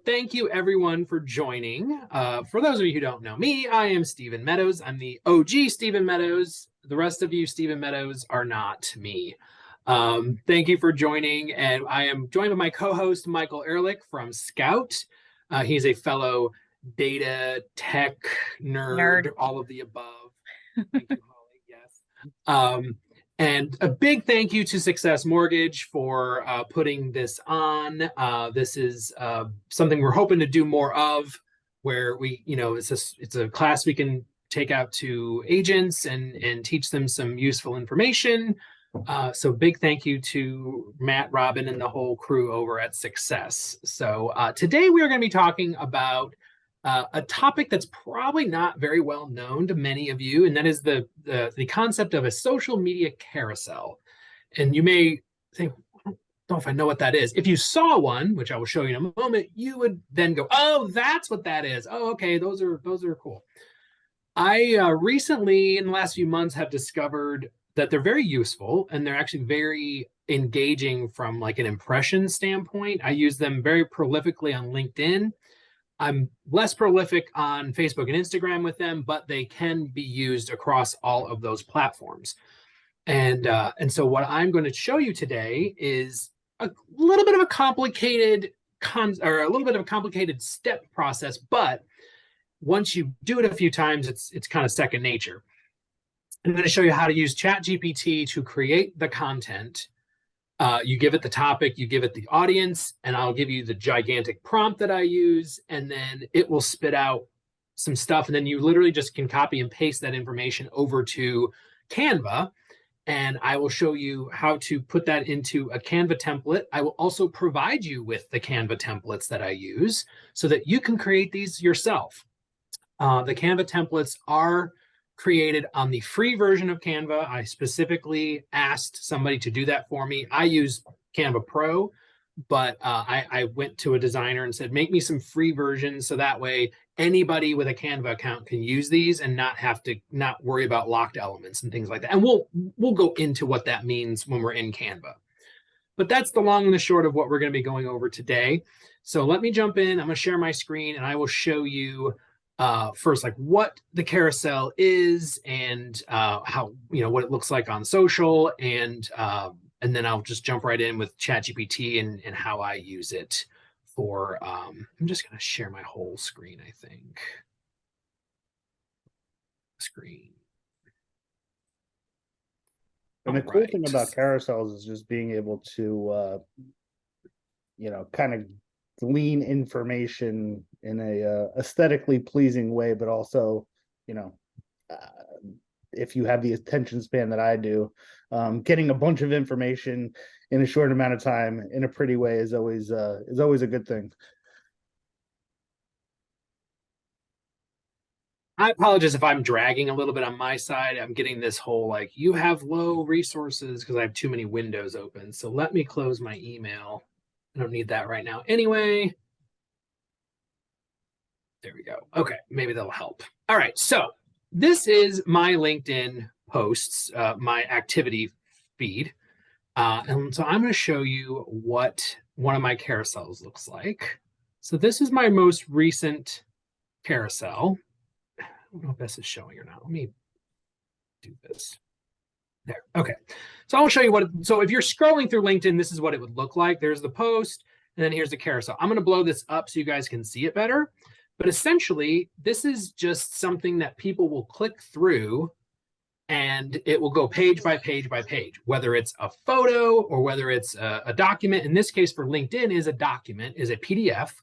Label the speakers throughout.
Speaker 1: thank you everyone for joining. For those of you who don't know me, I am Stephen Meadows. I'm the OG Stephen Meadows. The rest of you Stephen Meadows are not me. Thank you for joining, and I am joined by my co-host Michael Ehrlich from Scout. He's a fellow data tech nerd. All of the above. Thank you, Holly. Yes. And a big thank you to Success Mortgage for putting this on. This is something we're hoping to do more of, where we, it's a class we can take out to agents and teach them some useful information. So big thank you to Matt, Robin, and the whole crew over at Success. So today we are going to be talking about a topic that's probably not very well known to many of you, and that is the concept of a social media carousel. And you may think, I don't know if I know what that is. If you saw one, which I will show you in a moment, you would then go, oh, that's what that is. Oh, okay, those are cool. I recently, in the last few months, have discovered that they're very useful, and they're actually very engaging from like an impression standpoint. I use them very prolifically on LinkedIn. I'm less prolific on Facebook and Instagram with them, but they can be used across all of those platforms. And so what I'm going to show you today is a little bit of a complicated step process, but once you do it a few times, it's kind of second nature. I'm going to show you how to use ChatGPT to create the content. You give it the topic, you give it the audience, and I'll give you the gigantic prompt that I use, and then it will spit out some stuff, and then you literally just can copy and paste that information over to Canva, and I will show you how to put that into a Canva template. I will also provide you with the Canva templates that I use so that you can create these yourself. The Canva templates are created on the free version of Canva. I specifically asked somebody to do that for me. I use Canva Pro, but I went to a designer and said, make me some free versions so that way anybody with a Canva account can use these and not worry about locked elements and things like that. And we'll go into what that means when we're in Canva. But that's the long and the short of what we're going to be going over today. So let me jump in. I'm going to share my screen and I will show you first, like what the carousel is and how, what it looks like on social, and then I'll just jump right in with ChatGPT and how I use it for, I'm just going to share my whole screen, I think.
Speaker 2: And the cool thing about carousels is just being able to, kind of glean information in a aesthetically pleasing way, but also, if you have the attention span that I do, getting a bunch of information in a short amount of time in a pretty way is always a good thing.
Speaker 1: I apologize if I'm dragging a little bit on my side. I'm getting this whole like, you have low resources because I have too many windows open. So let me close my email. I don't need that right now anyway. There we go. Okay, maybe that'll help. All right, so this is my LinkedIn posts, my activity feed. And so I'm going to show you what one of my carousels looks like. So this is my most recent carousel. I don't know if this is showing or not. Let me do this. There. Okay. So I'll show you so if you're scrolling through LinkedIn, this is what it would look like. There's the post, and then here's the carousel. I'm going to blow this up so you guys can see it better. But essentially, this is just something that people will click through, and it will go page by page by page, whether it's a photo or whether it's a document. In this case, for LinkedIn, is a document, is a PDF.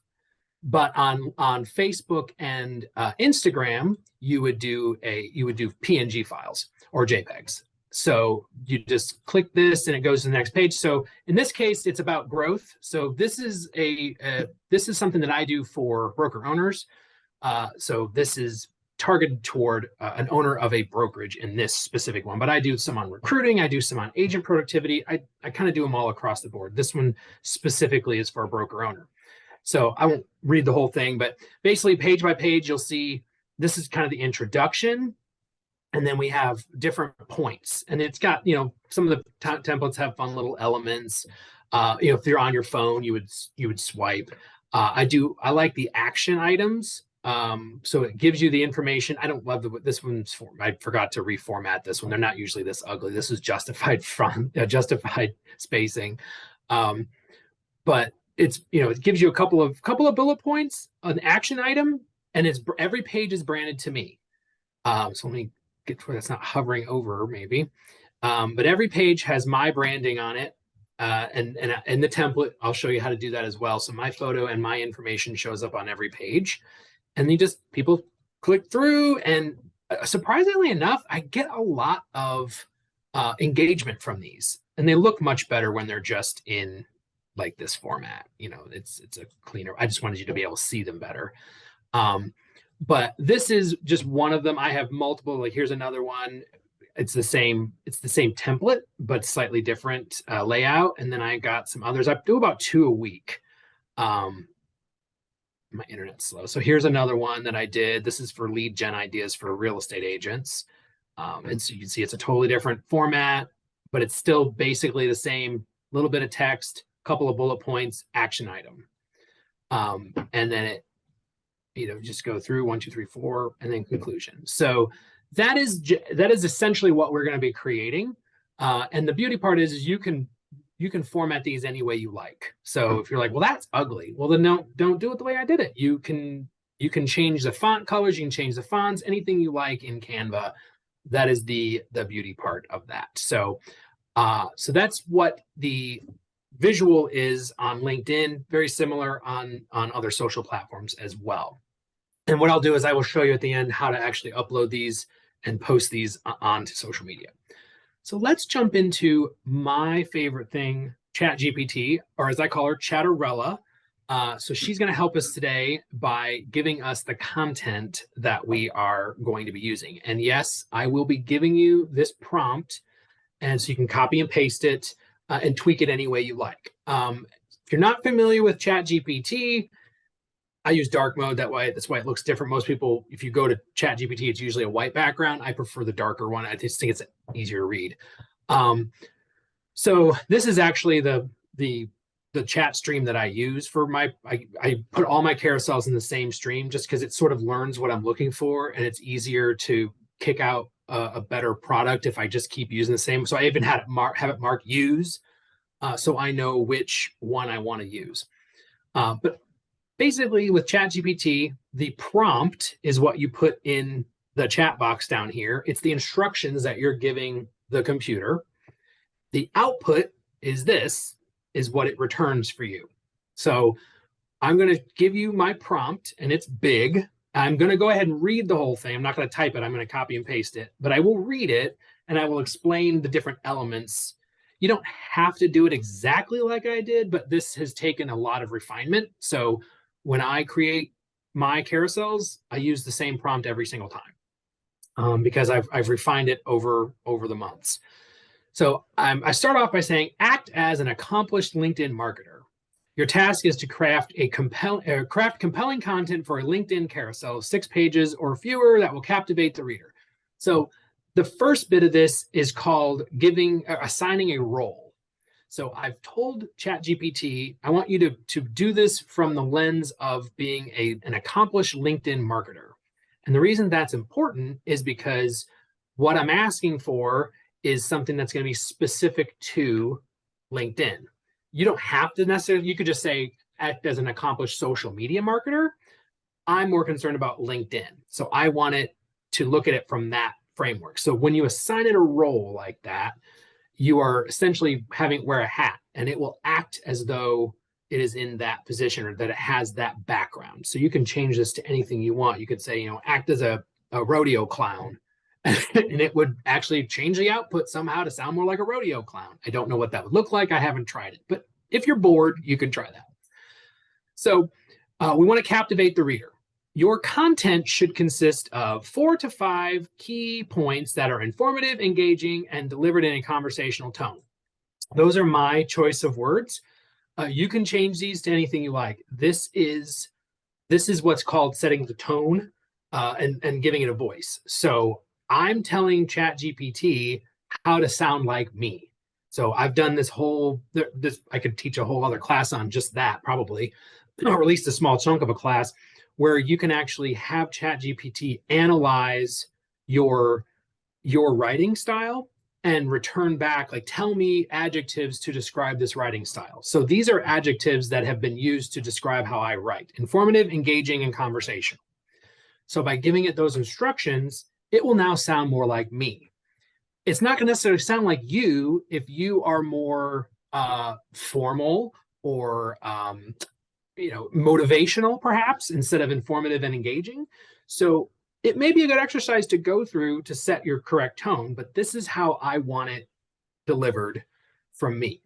Speaker 1: But on Facebook and Instagram, you would do PNG files or JPEGs. So you just click this and it goes to the next page. So in this case, it's about growth. So this is something that I do for broker owners. So this is targeted toward an owner of a brokerage in this specific one. But I do some on recruiting. I do some on agent productivity. I kind of do them all across the board. This one specifically is for a broker owner. So I won't read the whole thing, but basically page by page, you'll see this is kind of the introduction. And then we have different points, and it's got, some of the templates have fun little elements. If you're on your phone, you would swipe. I like the action items. So it gives you the information. I don't love this one's form. I forgot to reformat this one. They're not usually this ugly. This is justified justified spacing. But it's, it gives you a couple of bullet points, an action item, and every page is branded to me. So let me get to where that's not hovering over maybe. But every page has my branding on it. And the template, I'll show you how to do that as well. So my photo and my information shows up on every page, and people click through, and surprisingly enough, I get a lot of engagement from these, and they look much better when they're just in like this format. It's a cleaner. I just wanted you to be able to see them better. But this is just one of them. I have multiple. Like here's another one. It's the same template, but slightly different layout. And then I got some others. I do about 2 a week. My internet's slow. So here's another one that I did. This is for lead gen ideas for real estate agents. And so you can see it's a totally different format, but it's still basically the same, little bit of text, couple of bullet points, action item. And then it, just go through 1, 2, 3, 4, and then conclusion. So that is essentially what we're going to be creating. And the beauty part is you can format these any way you like. So if you're like, well, that's ugly, well, then don't do it the way I did it. You can change the font colors, you can change the fonts, anything you like in Canva. That is the beauty part of that. So so that's what the visual is on LinkedIn, very similar on other social platforms as well. And what I'll do is I will show you at the end how to actually upload these and post these onto social media. So let's jump into my favorite thing, ChatGPT, or as I call her, Chatterella. So she's going to help us today by giving us the content that we are going to be using. And yes, I will be giving you this prompt, and so you can copy and paste it and tweak it any way you like. If you're not familiar with ChatGPT, I use dark mode. That's why it looks different. Most people, if you go to ChatGPT, it's usually a white background. I prefer the darker one. I just think it's easier to read. So this is actually the chat stream that I use for I put all my carousels in the same stream just because it sort of learns what I'm looking for, and it's easier to kick out a better product if I just keep using the same. So I even have it mark use, so I know which one I want to use. But basically with ChatGPT, the prompt is what you put in the chat box down here. It's the instructions that you're giving the computer. The output is what it returns for you. So I'm going to give you my prompt, and it's big. I'm going to go ahead and read the whole thing. I'm not going to type it. I'm going to copy and paste it, but I will read it, and I will explain the different elements. You don't have to do it exactly like I did, but this has taken a lot of refinement. So when I create my carousels, I use the same prompt every single time because I've refined it over the months. So I start off by saying, act as an accomplished LinkedIn marketer. Your task is to craft compelling content for a LinkedIn carousel of 6 pages or fewer that will captivate the reader. So the first bit of this is called assigning a role. So I've told ChatGPT, I want you to do this from the lens of being an accomplished LinkedIn marketer. And the reason that's important is because what I'm asking for is something that's going to be specific to LinkedIn. You don't have to necessarily, you could just say, act as an accomplished social media marketer. I'm more concerned about LinkedIn. So I want it to look at it from that framework. So when you assign it a role like that, you are essentially having it wear a hat, and it will act as though it is in that position or that it has that background. So you can change this to anything you want. You could say, act as a rodeo clown, and it would actually change the output somehow to sound more like a rodeo clown. I don't know what that would look like. I haven't tried it, but if you're bored, you can try that. So we want to captivate the reader. Your content should consist of 4 to 5 key points that are informative, engaging, and delivered in a conversational tone. Those are my choice of words. You can change these to anything you like. This is what's called setting the tone and giving it a voice. So I'm telling ChatGPT how to sound like me. So I've done this I could teach a whole other class on just that probably. or at least a small chunk of a class, where you can actually have ChatGPT analyze your writing style and return back, like, tell me adjectives to describe this writing style. So these are adjectives that have been used to describe how I write: informative, engaging, and conversational. So by giving it those instructions, it will now sound more like me. It's not going to necessarily sound like you if you are more formal or motivational, perhaps, instead of informative and engaging. So it may be a good exercise to go through to set your correct tone, but this is how I want it delivered from me.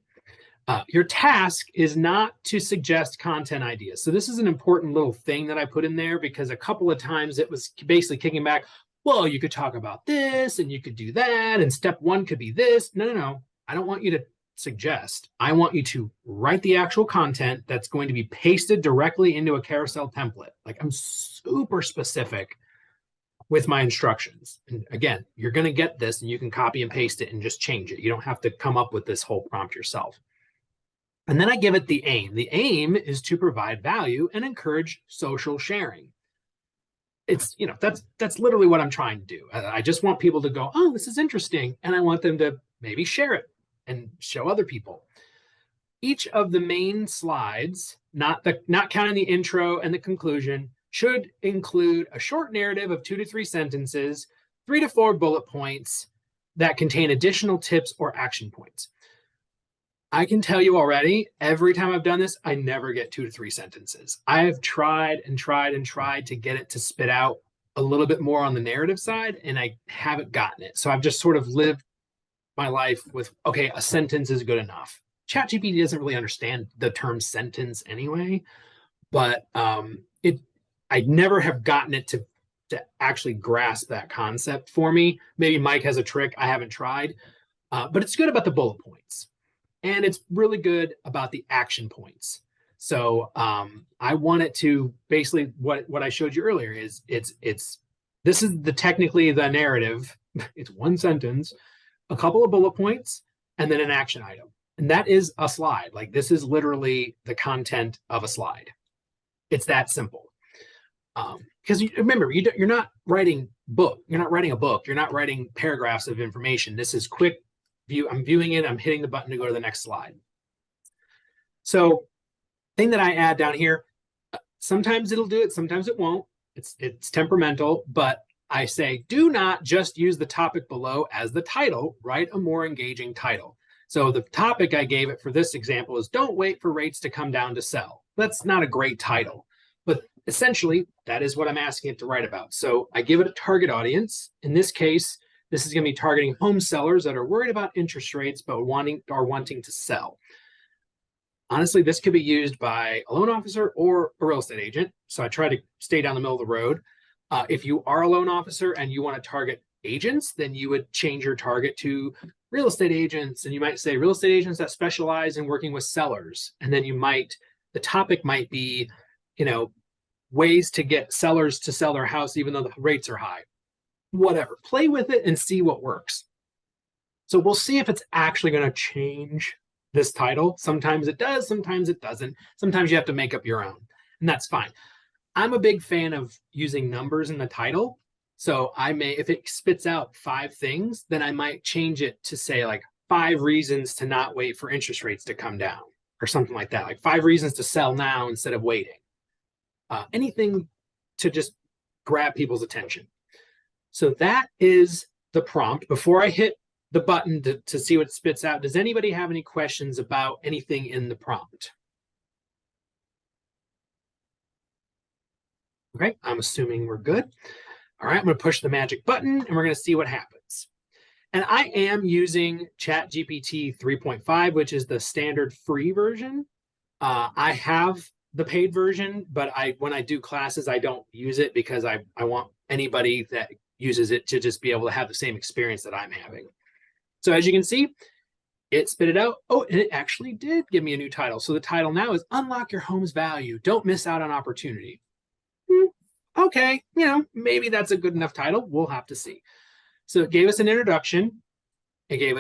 Speaker 1: Your task is not to suggest content ideas. So this is an important little thing that I put in there, because a couple of times it was basically kicking back, well, you could talk about this and you could do that, and step one could be this. No. I don't want you to suggest. I want you to write the actual content that's going to be pasted directly into a carousel template. Like, I'm super specific with my instructions. And again, you're going to get this and you can copy and paste it and just change it. You don't have to come up with this whole prompt yourself. And then I give it the aim. The aim is to provide value and encourage social sharing. It's, that's literally what I'm trying to do. I just want people to go, oh, this is interesting. And I want them to maybe share it and show other people. Each of the main slides, not counting the intro and the conclusion, should include a short narrative of 2 to 3 sentences, 3 to 4 bullet points that contain additional tips or action points. I can tell you already, every time I've done this, I never get 2 to 3 sentences. I have tried and tried and tried to get it to spit out a little bit more on the narrative side, and I haven't gotten it. So I've just sort of lived my life with, okay, a sentence is good enough. ChatGPT doesn't really understand the term sentence anyway, but I never have gotten it to actually grasp that concept for me. Maybe Mike has a trick I haven't tried, but it's good about the bullet points. And it's really good about the action points. So I want it to basically, what I showed you earlier is this is technically the narrative. It's one sentence, a couple of bullet points, and then an action item. And that is a slide. Like, this is literally the content of a slide. It's that simple. Because remember, you're not writing book. You're not writing a book. You're not writing paragraphs of information. This is quick view. I'm viewing it. I'm hitting the button to go to the next slide. So, thing that I add down here, sometimes it'll do it, sometimes it won't. It's temperamental, but I say, do not just use the topic below as the title. Write a more engaging title. So the topic I gave it for this example is, don't wait for rates to come down to sell. That's not a great title, but essentially that is what I'm asking it to write about. So I give it a target audience. In this case, this is going to be targeting home sellers that are worried about interest rates but are wanting to sell. Honestly, this could be used by a loan officer or a real estate agent. So I try to stay down the middle of the road. If you are a loan officer and you want to target agents, then you would change your target to real estate agents. And you might say real estate agents that specialize in working with sellers. And then the topic might be, ways to get sellers to sell their house even though the rates are high. Whatever. Play with it and see what works. So we'll see if it's actually going to change this title. Sometimes it does, sometimes it doesn't. Sometimes you have to make up your own, and that's fine. I'm a big fan of using numbers in the title. So if it spits out 5 things, then I might change it to say like 5 reasons to not wait for interest rates to come down, or something like that. Like 5 reasons to sell now instead of waiting. Anything to just grab people's attention. So that is the prompt. Before I hit the button to see what it spits out, does anybody have any questions about anything in the prompt? Okay, I'm assuming we're good. All right, I'm going to push the magic button and we're going to see what happens. And I am using ChatGPT 3.5, which is the standard free version. I have the paid version, but when I do classes, I don't use it because I want anybody that uses it to just be able to have the same experience that I'm having. So as you can see, it spit it out. Oh, and it actually did give me a new title. So the title now is Unlock Your Home's Value. Don't miss out on opportunity. Okay, maybe that's a good enough title. We'll have to see. So it gave us an introduction. Thing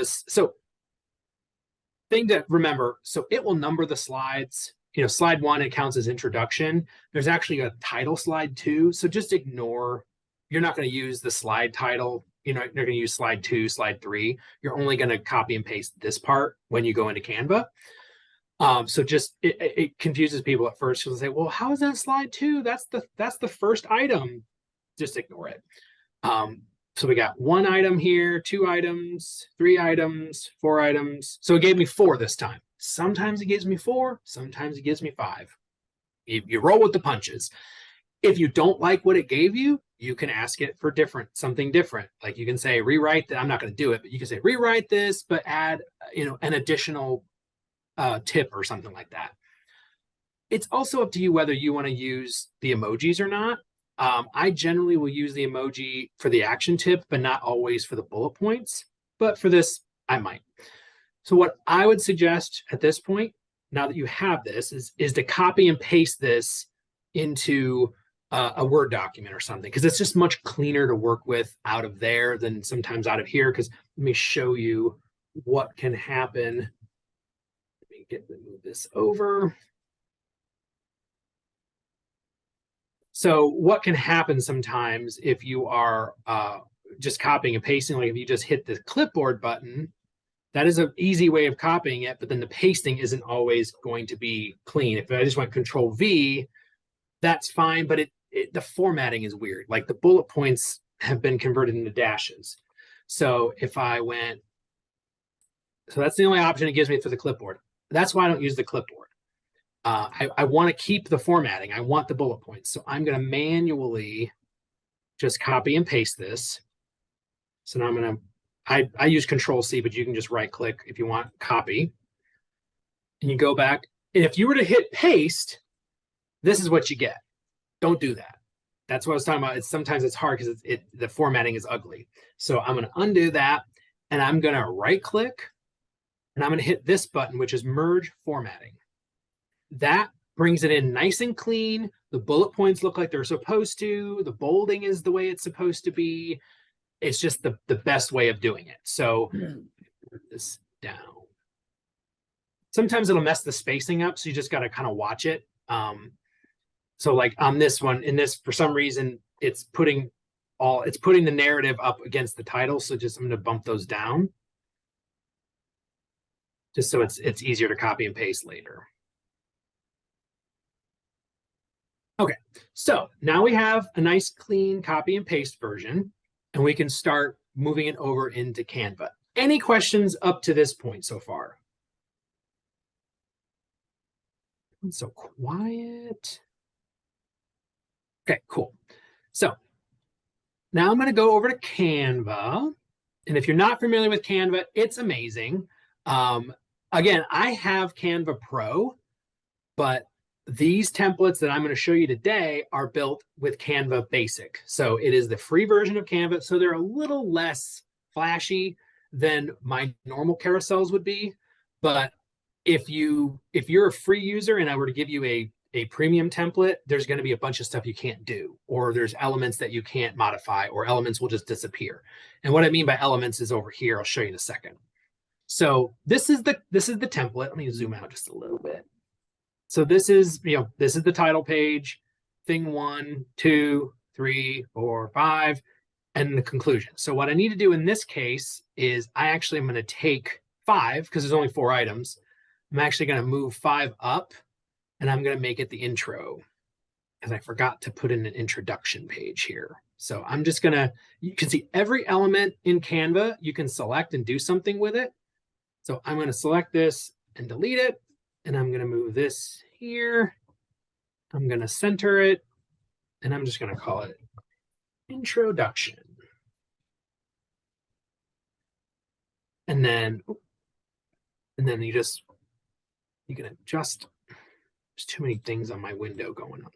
Speaker 1: to remember, so it will number the slides slide 1, it counts as introduction. There's actually a title slide too. So just ignore, you're not going to use the slide title. You're going to use slide 2, slide 3. You're only going to copy and paste this part when you go into Canva. So just it confuses people at first because they say, well, how is that slide 2? That's the first item. Just ignore it. So we got 1 item here, 2 items, 3 items, 4 items. So it gave me 4 this time. Sometimes it gives me 4, sometimes it gives me 5. You roll with the punches. If you don't like what it gave you, you can ask it for something different. Like you can say, rewrite that. I'm not going to do it, but you can say, rewrite this, but add, an additional tip or something like that. It's also up to you whether you want to use the emojis or not. I generally will use the emoji for the action tip, but not always for the bullet points. But for this, I might. So what I would suggest at this point, now that you have this, is to copy and paste this into a Word document or something, because it's just much cleaner to work with out of there than sometimes out of here. Because let me show you what can happen. Let me move this over. So what can happen sometimes if you are just copying and pasting, like if you just hit the clipboard button, that is an easy way of copying it, but then the pasting isn't always going to be clean. If I just went Control V, that's fine, but the formatting is weird. Like the bullet points have been converted into dashes. So if I went, so that's the only option it gives me for the clipboard. That's why I don't use the clipboard. I want to keep the formatting. I want the bullet points. So I'm going to manually just copy and paste this. So now I'm going to, I use Control C, but you can just right click if you want copy. And you go back. And if you were to hit paste, this is what you get. Don't do that. That's what I was talking about. Sometimes it's hard because the formatting is ugly. So I'm going to undo that. And I'm going to right click. And I'm going to hit this button, which is Merge Formatting. That brings it in nice and clean. The bullet points look like they're supposed to. The bolding is the way it's supposed to be. It's just the best way of doing it. So put this down. Sometimes it'll mess the spacing up, so you just got to kind of watch it. So like on this one, for some reason, it's putting the narrative up against the title. So I'm going to bump those down, just so it's easier to copy and paste later. Okay, so now we have a nice clean copy and paste version, and we can start moving it over into Canva. Any questions up to this point so far? It's so quiet. Okay, cool. So now I'm going to go over to Canva. And if you're not familiar with Canva, it's amazing. Again, I have Canva Pro, but these templates that I'm going to show you today are built with Canva Basic. So it is the free version of Canva. So they're a little less flashy than my normal carousels would be. But if you're a free user and I were to give you a premium template, there's going to be a bunch of stuff you can't do, or there's elements that you can't modify, or elements will just disappear. And what I mean by elements is over here. I'll show you in a second. So this is the template. Let me zoom out just a little bit. So this is the title page, thing 1, 2, 3, 4, 5, and the conclusion. So what I need to do in this case is I'm going to take 5, because there's only 4 items. I'm actually going to move 5 up, and I'm going to make it the intro, because I forgot to put in an introduction page here. So I'm just going to, you can see every element in Canva, you can select and do something with it. So I'm going to select this and delete it. And I'm going to move this here. I'm going to center it. And I'm just going to call it introduction. And then you can adjust. There's too many things on my window going on.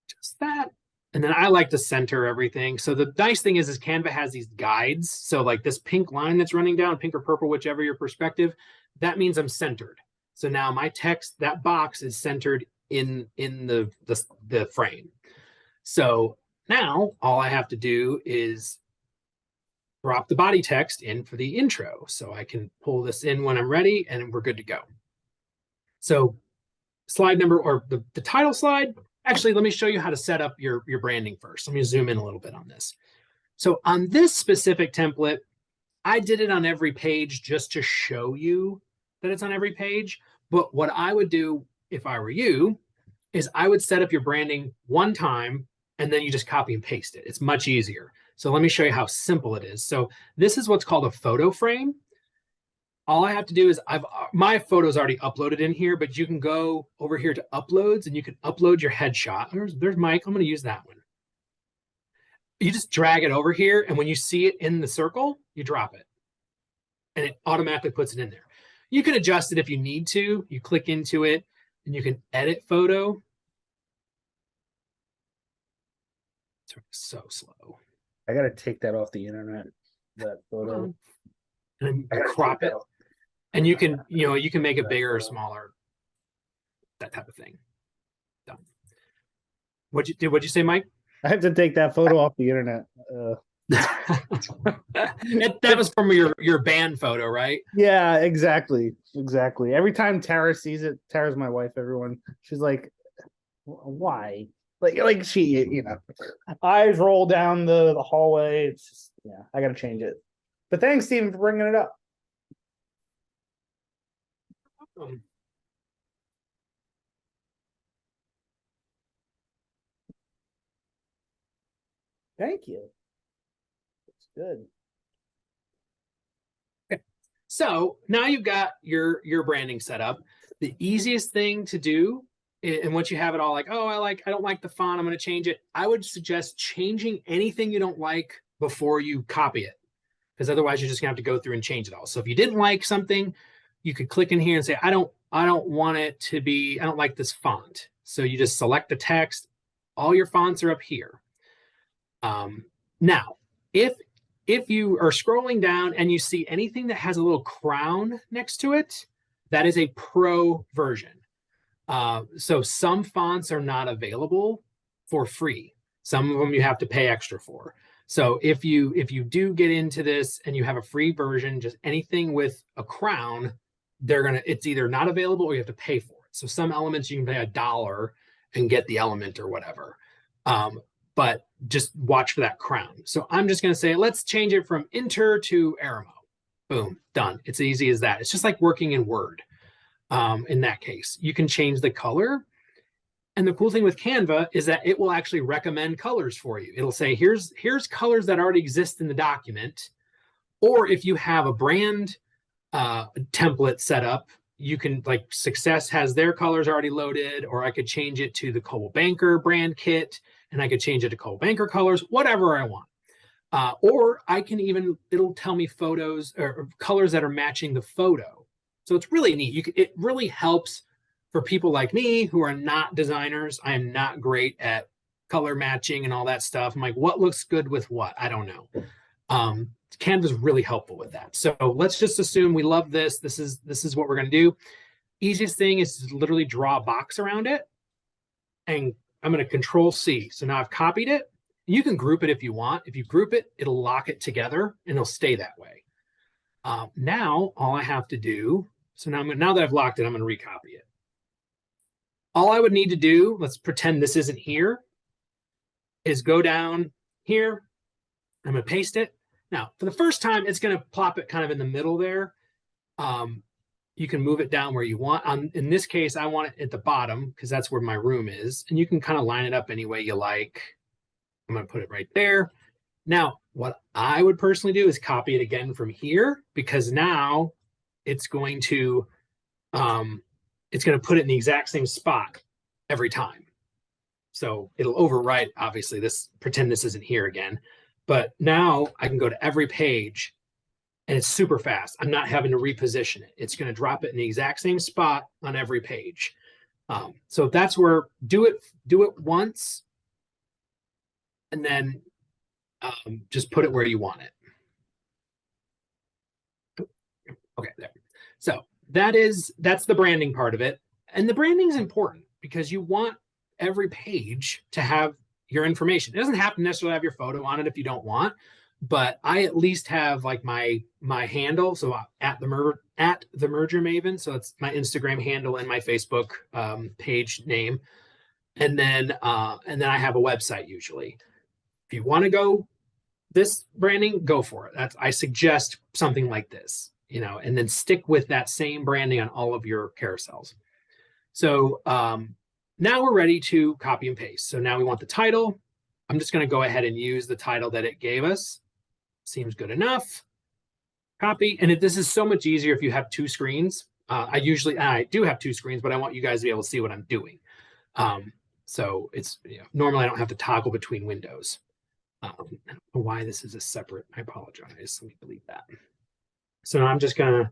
Speaker 1: Just that. And then I like to center everything. So the nice thing is Canva has these guides. So like this pink line that's running down, pink or purple, whichever your perspective, that means I'm centered. So now my text, that box is centered in the frame. So now all I have to do is drop the body text in for the intro. So I can pull this in when I'm ready and we're good to go. So slide number, or the title slide, actually, let me show you how to set up your branding first. Let me zoom in a little bit on this. So on this specific template, I did it on every page just to show you that it's on every page. But what I would do if I were you is I would set up your branding one time and then you just copy and paste it. It's much easier. So let me show you how simple it is. So this is what's called a photo frame. All I have to do is my photo's already uploaded in here, but you can go over here to uploads and you can upload your headshot. There's Mike. I'm going to use that one. You just drag it over here, and when you see it in the circle, you drop it, and it automatically puts it in there. You can adjust it if you need to. You click into it, and you can edit photo. It's so slow.
Speaker 2: I gotta take that off the internet. That photo.
Speaker 1: And crop it, and you can make it bigger or smaller. That type of thing. Done. What'd you say, Mike?
Speaker 2: I have to take that photo off the internet.
Speaker 1: That was from your band photo, right?
Speaker 2: Yeah, exactly. Every time Tara sees it, Tara's my wife, everyone, she's like, why? Like she, eyes roll down the hallway. It's just, yeah, I gotta change it. But thanks, Steven, for bringing it up. Thank you. It's good.
Speaker 1: Okay. So now you've got your branding set up. The easiest thing to do, and once you have it all like, oh, I don't like the font, I'm going to change it. I would suggest changing anything you don't like before you copy it, because otherwise you're just gonna have to go through and change it all. So if you didn't like something, you could click in here and say, I don't want it to be, I don't like this font. So you just select the text. All your fonts are up here. Now, if you are scrolling down and you see anything that has a little crown next to it, that is a pro version. So some fonts are not available for free. Some of them you have to pay extra for. So if you do get into this and you have a free version, just anything with a crown, it's either not available or you have to pay for it. So some elements you can pay $1 and get the element or whatever. But just watch for that crown. So I'm just going to say, let's change it from Inter to Aramo. Boom, done. It's easy as that. It's just like working in Word. In that case, you can change the color. And the cool thing with Canva is that it will actually recommend colors for you. It'll say, here's colors that already exist in the document. Or if you have a brand template set up, you can, like Success has their colors already loaded, or I could change it to the Coldwell Banker brand kit, and I could change it to Coldwell Banker colors, whatever I want. Or I can it'll tell me photos or colors that are matching the photo. So it's really neat. It really helps for people like me who are not designers. I am not great at color matching and all that stuff. I'm like, what looks good with what? I don't know. Canva's really helpful with that. So let's just assume we love this. This is what we're going to do. Easiest thing is to literally draw a box around it. And I'm going to Control C. So now I've copied it. You can group it if you want. If you group it, it'll lock it together and it'll stay that way. Now all I have to do, so now that I've locked it, I'm going to recopy it. All I would need to do, let's pretend this isn't here, is go down here. I'm going to paste it. Now, for the first time, it's going to plop it kind of in the middle there. You can move it down where you want. In this case, I want it at the bottom because that's where my room is. And you can kind of line it up any way you like. I'm going to put it right there. Now, what I would personally do is copy it again from here, because now it's going to put it in the exact same spot every time. So it'll overwrite, obviously, pretend this isn't here again. But now I can go to every page and it's super fast. I'm not having to reposition it. It's going to drop it in the exact same spot on every page. So that's where do it once and then just put it where you want it. Okay, there. So that's the branding part of it. And the branding is important because you want every page to have your information. It doesn't have to necessarily have your photo on it if you don't want, but I at least have like my handle. So at the Merger Maven. So it's my Instagram handle and my Facebook page name. And then I have a website usually. If you want to go this branding, go for it. I suggest something like this, and then stick with that same branding on all of your carousels. So now we're ready to copy and paste. So now we want the title. I'm just going to go ahead and use the title that it gave us. Seems good enough. Copy. And this is so much easier if you have two screens. I do have two screens, but I want you guys to be able to see what I'm doing. So it's normally I don't have to toggle between windows. I don't know why this is a separate. I apologize. Let me delete that. So now I'm just going to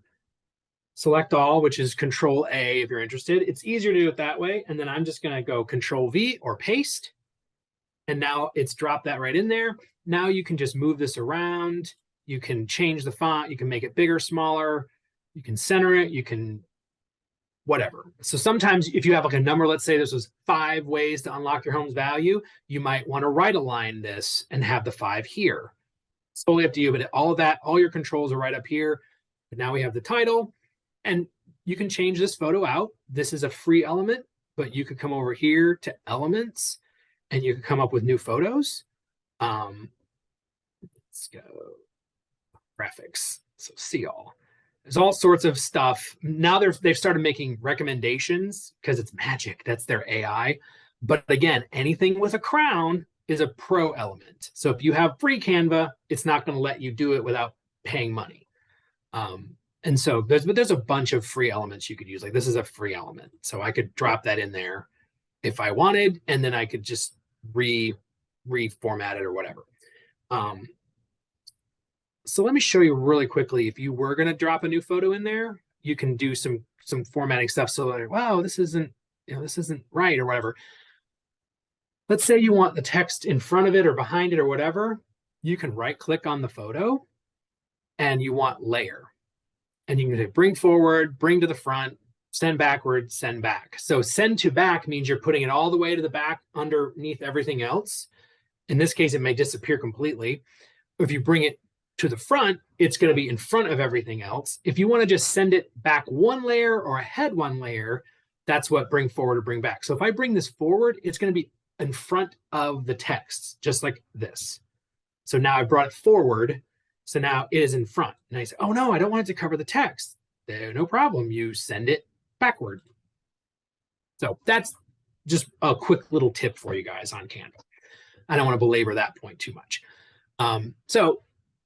Speaker 1: select all, which is Control A if you're interested. It's easier to do it that way. And then I'm just going to go Control V or paste. And now it's dropped that right in there. Now you can just move this around. You can change the font. You can make it bigger, smaller. You can center it. You can whatever. So sometimes if you have like a number, let's say this was 5 ways to unlock your home's value, you might want to right align this and have the 5 here. It's totally up to you, but all your controls are right up here. But now we have the title, and you can change this photo out. This is a free element, but you could come over here to elements and you can come up with new photos. Let's go graphics. So see all. There's all sorts of stuff. Now they've started making recommendations because it's magic. That's their AI. But again, anything with a crown is a pro element. So if you have free Canva, it's not going to let you do it without paying money. And so there's a bunch of free elements you could use. Like this is a free element. So I could drop that in there if I wanted, and then I could just reformat it or whatever. So let me show you really quickly. If you were going to drop a new photo in there, you can do some formatting stuff. So like, wow, this isn't right or whatever. Let's say you want the text in front of it or behind it or whatever. You can right click on the photo and you want layer. And you can say bring forward, bring to the front, send backward, send back. So send to back means you're putting it all the way to the back underneath everything else. In this case, it may disappear completely. If you bring it to the front, it's going to be in front of everything else. If you want to just send it back 1 layer or ahead 1 layer, that's what bring forward or bring back. So if I bring this forward, it's going to be in front of the text, just like this. So now I brought it forward. So now it is in front. And I say, oh no, I don't want it to cover the text. No problem. You send it backward. So that's just a quick little tip for you guys on Canva. I don't want to belabor that point too much. So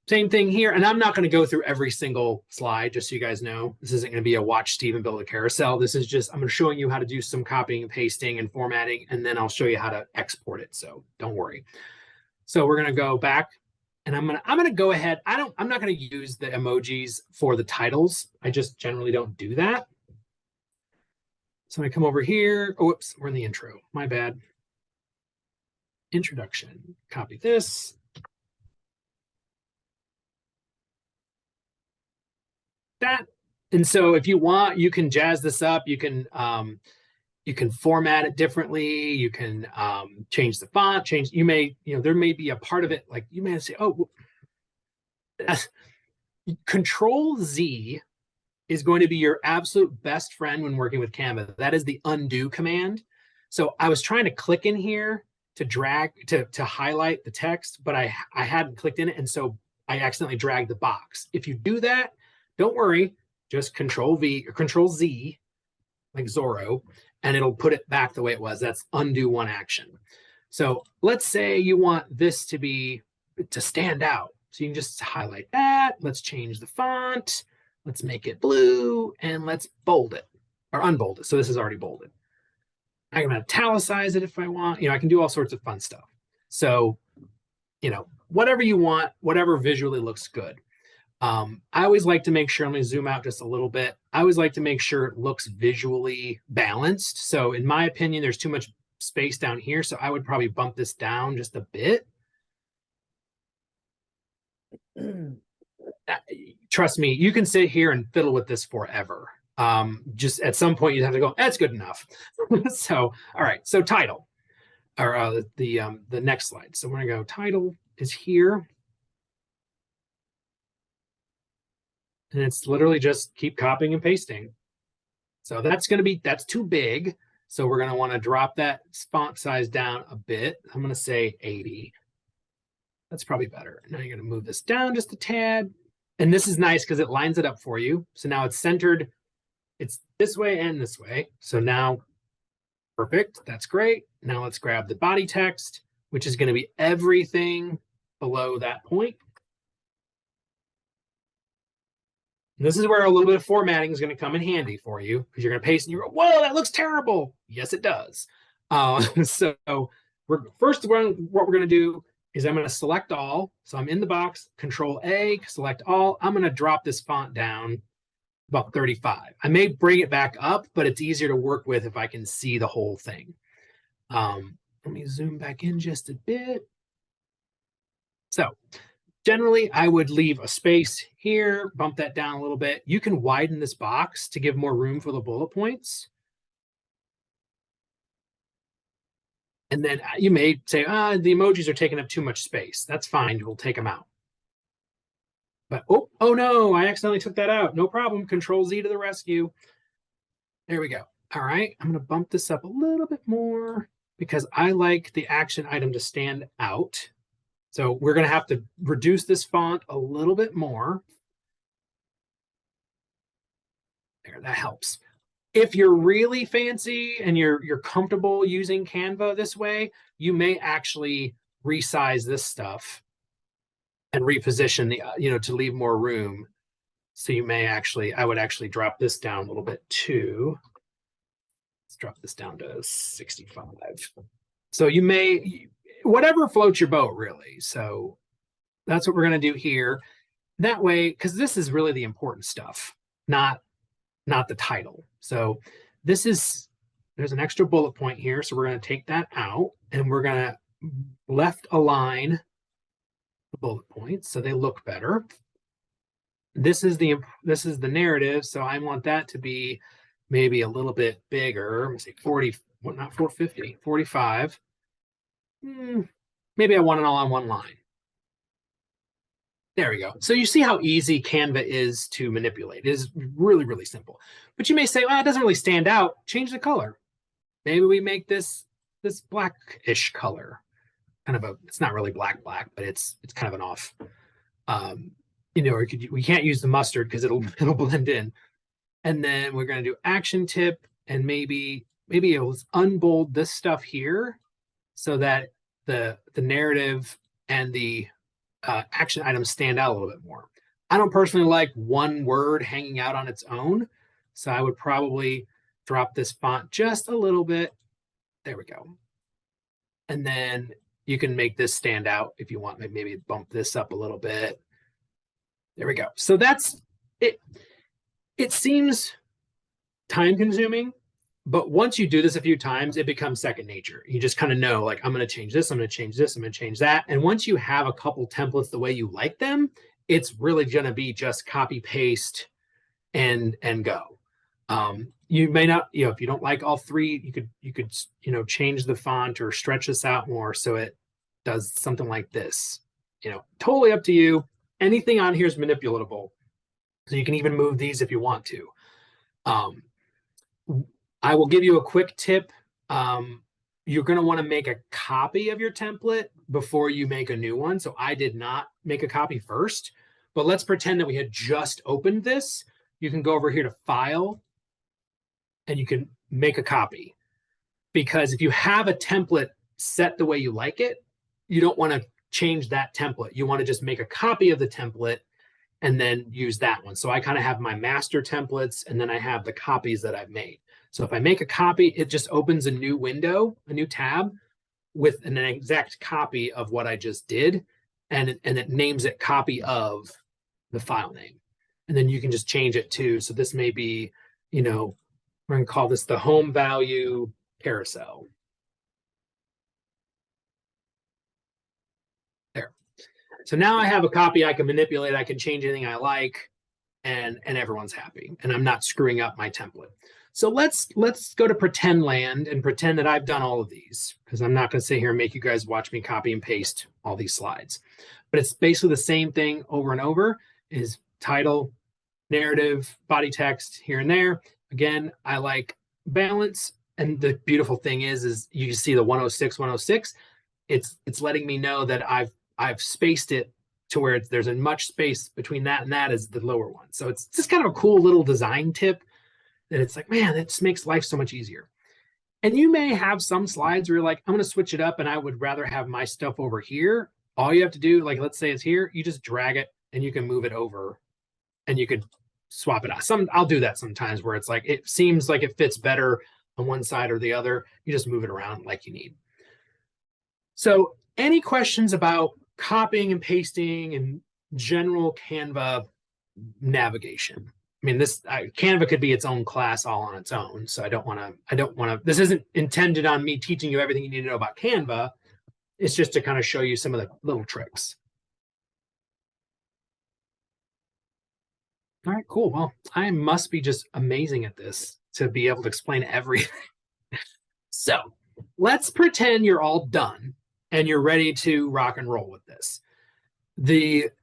Speaker 1: same thing here. And I'm not going to go through every single slide, just so you guys know. This isn't going to be a watch Steven build a carousel. This is just, I'm going to show you how to do some copying and pasting and formatting, and then I'll show you how to export it. So don't worry. So we're going to go back, and I'm going to go ahead. I'm not going to use the emojis for the titles. I just generally don't do that. So I come over here. Oh, whoops, we're in the intro. My bad. Introduction. Copy this. That. And so if you want, you can jazz this up. You can format it differently. You can change the font, there may be a part of it, like you may say, oh, Control Z is going to be your absolute best friend when working with Canva. That is the undo command. So I was trying to click in here to drag, to highlight the text, but I hadn't clicked in it. And so I accidentally dragged the box. If you do that, don't worry, just Control V or Control Z, like Zorro, and it'll put it back the way it was. That's undo one action. So let's say you want this to stand out. So you can just highlight that. Let's change the font. Let's make it blue, and let's bold it or unbold it. So this is already bolded. I can italicize it if I want. I can do all sorts of fun stuff. So, whatever you want, whatever visually looks good. I always like to make sure, I'm going to zoom out just a little bit. I always like to make sure it looks visually balanced. So in my opinion, there's too much space down here. So I would probably bump this down just a bit. Trust me, you can sit here and fiddle with this forever. Just at some point you have to go, that's good enough. So, all right. So title, or the next slide. So we're going to go, title is here. And it's literally just keep copying and pasting. So that's too big. So we're going to want to drop that font size down a bit. I'm going to say 80. That's probably better. Now you're going to move this down just a tad. And this is nice because it lines it up for you. So now it's centered. It's this way and this way. So now, perfect. That's great. Now let's grab the body text, which is going to be everything below that point. This is where a little bit of formatting is going to come in handy for you because you're going to paste and you go, whoa, that looks terrible. Yes, it does. So what we're going to do is I'm going to select all. So I'm in the box, Control A, select all. I'm going to drop this font down about 35. I may bring it back up, but it's easier to work with if I can see the whole thing. Let me zoom back in just a bit. So generally, I would leave a space here, bump that down a little bit. You can widen this box to give more room for the bullet points. And then you may say, the emojis are taking up too much space. That's fine. We'll take them out. But, oh no, I accidentally took that out. No problem. Control Z to the rescue. There we go. All right. I'm going to bump this up a little bit more because I like the action item to stand out. So we're going to have to reduce this font a little bit more. There, that helps. If you're really fancy and you're comfortable using Canva this way, you may actually resize this stuff and reposition the, to leave more room. So you may actually, I would actually drop this down a little bit too. Let's drop this down to 65. So you may, whatever floats your boat, really. So that's what we're going to do here. That way, because this is really the important stuff, not the title. So there's an extra bullet point here. So we're going to take that out and we're going to left align the bullet points so they look better. This is the narrative. So I want that to be maybe a little bit bigger. Let me say 40, not 450, 45. Maybe I want it all on one line. There we go. So you see how easy Canva is to manipulate. It is really, really simple. But you may say, well, it doesn't really stand out. Change the color. Maybe we make this blackish color. It's not really black, but it's kind of an off. We can't use the mustard because it'll blend in. And then we're going to do action tip and maybe it'll unbold this stuff here so that the narrative and the action items stand out a little bit more. I don't personally like one word hanging out on its own, so I would probably drop this font just a little bit. There we go. And then you can make this stand out if you want. Maybe bump this up a little bit. There we go. So that's it. It seems time consuming, but once you do this a few times, it becomes second nature. You just kind of know, like, I'm going to change this, I'm going to change this, I'm going to change that. And once you have a couple templates the way you like them, it's really going to be just copy, paste, and go. You may not, if you don't like all three, you could change the font or stretch this out more so it does something like this. Totally up to you. Anything on here is manipulatable. So you can even move these if you want to. I will give you a quick tip. You're going to want to make a copy of your template before you make a new one. So I did not make a copy first, but let's pretend that we had just opened this. You can go over here to File, and you can make a copy. Because if you have a template set the way you like it, you don't want to change that template. You want to just make a copy of the template and then use that one. So I kind of have my master templates, and then I have the copies that I've made. So if I make a copy, it just opens a new window, a new tab with an exact copy of what I just did. And it names it copy of the file name. And then you can just change it too. So this may be, we're going to call this the home value carousel. There. So now I have a copy I can manipulate. I can change anything I like, and everyone's happy. And I'm not screwing up my template. So let's go to pretend land and pretend that I've done all of these, because I'm not going to sit here and make you guys watch me copy and paste all these slides. But it's basically the same thing over and over. Is title, narrative, body text here and there. Again, I like balance. And the beautiful thing is you see the 106, 106. It's letting me know that I've spaced it to where there's as much space between that and that as the lower one. So it's just kind of a cool little design tip that it's like, man, it just makes life so much easier. And you may have some slides where you're like, I'm going to switch it up and I would rather have my stuff over here. All you have to do, like, let's say it's here, you just drag it and you can move it over and you could swap it out. I'll do that sometimes where it's like, it seems like it fits better on one side or the other. You just move it around like you need. So any questions about copying and pasting and general Canva navigation? I mean, Canva could be its own class all on its own. So I don't want to, this isn't intended on me teaching you everything you need to know about Canva. It's just to kind of show you some of the little tricks. All right, cool. Well, I must be just amazing at this to be able to explain everything. So let's pretend you're all done and you're ready to rock and roll with this.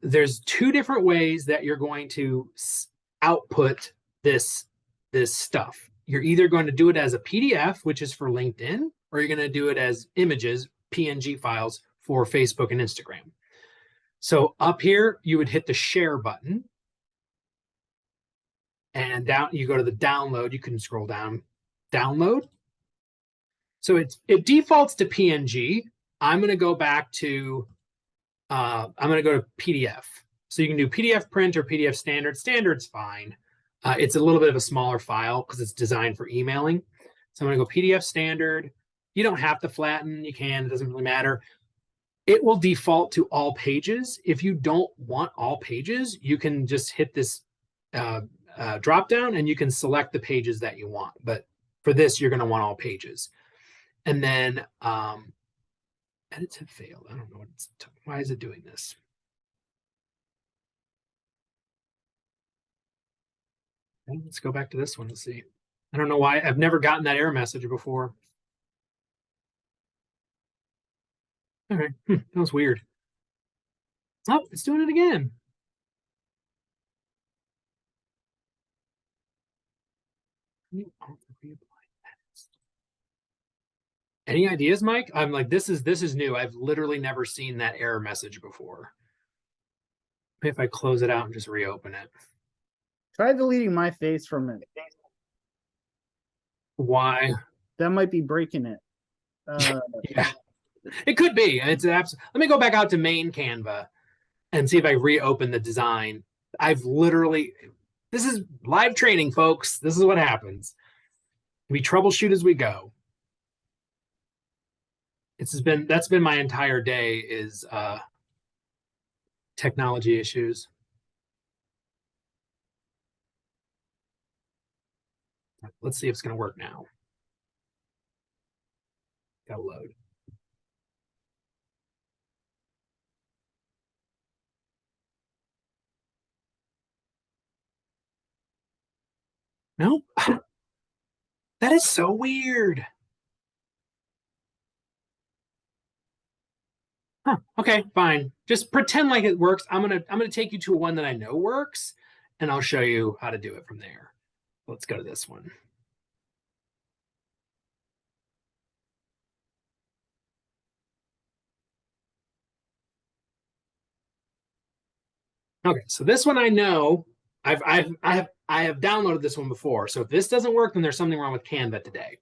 Speaker 1: There's two different ways that you're going to output this stuff. You're either going to do it as a PDF, which is for LinkedIn, or you're going to do it as images, PNG files for Facebook and Instagram. So up here, you would hit the share button. And down, you go to the download. You can scroll down, download. So it defaults to PNG. I'm going to go back to, I'm going to go to PDF. So you can do PDF print or PDF standard. Standard's fine. It's a little bit of a smaller file because it's designed for emailing. So I'm going to go PDF standard. You don't have to flatten. You can. It doesn't really matter. It will default to all pages. If you don't want all pages, you can just hit this drop down and you can select the pages that you want. But for this, you're going to want all pages. And then edits have failed. I don't know why is it doing this? Okay, let's go back to this one to see. I don't know why. I've never gotten that error message before. All right, that was weird. Oh, it's doing it again. Any ideas, Mike? I'm like, this is new. I've literally never seen that error message before. Maybe if I close it out and just reopen it.
Speaker 2: Try deleting my face from it.
Speaker 1: Why?
Speaker 2: That might be breaking it.
Speaker 1: Yeah, it could be. It's let me go back out to main Canva and see if I reopen the design. This is live training, folks. This is what happens. We troubleshoot as we go. That's been my entire day is technology issues. Let's see if it's going to work now. Got to load. No, that is so weird. Huh. Okay, fine. Just pretend like it works. I'm gonna take you to one that I know works, and I'll show you how to do it from there. Let's go to this one. Okay, so this one I know. I have downloaded this one before. So if this doesn't work, then there's something wrong with Canva today.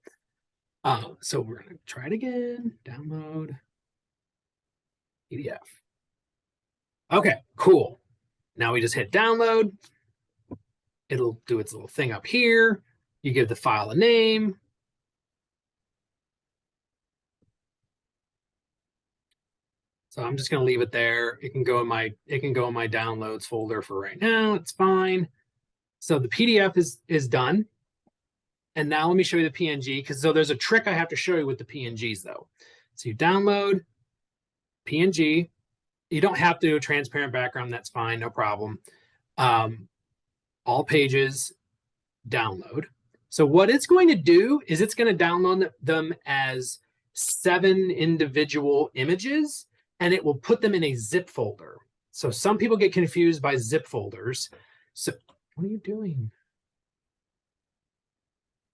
Speaker 1: So we're gonna try it again. Download PDF. Okay, cool. Now we just hit download. It'll do its little thing up here. You give the file a name. So I'm just going to leave it there. It can go in my downloads folder for right now. It's fine. So the PDF is done. And now let me show you the PNG because there's a trick I have to show you with the PNGs though. So you download PNG. You don't have to do a transparent background. That's fine. No problem. All pages, download. So what it's going to do is it's going to download them as 7 individual images, and it will put them in a zip folder. So some people get confused by zip folders. So What are you doing?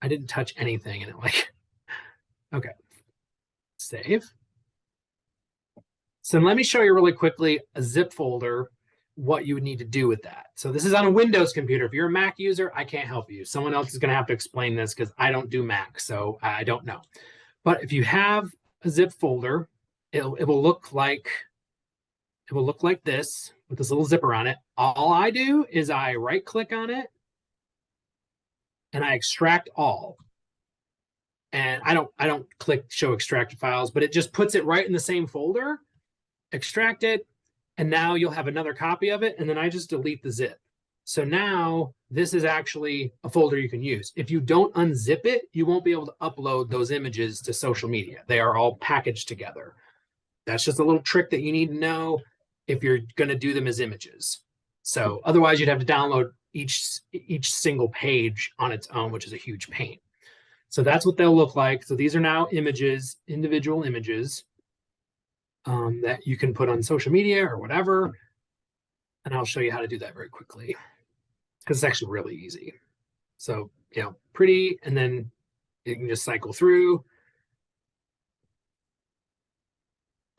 Speaker 1: I didn't touch anything and it like, okay, save. So let me show you really quickly a zip folder, what you would need to do with that. So this is on a Windows computer. If you're a Mac user, I can't help you. Someone else is going to have to explain this because I don't do Mac, so I don't know. But if you have a zip folder, it will look like this with this little zipper on it. All I do is I right click on it and I extract all. And I don't click show extracted files, but it just puts it right in the same folder. Extract it, and now you'll have another copy of it, and then I just delete the zip. So now this is actually a folder you can use. If you don't unzip it, you won't be able to upload those images to social media. They are all packaged together. That's just a little trick that you need to know if you're going to do them as images. So otherwise you'd have to download each single page on its own, which is a huge pain. So that's what they'll look like. So these are now images, individual images that you can put on social media or whatever. And I'll show you how to do that very quickly because it's actually really easy. So, pretty, and then you can just cycle through.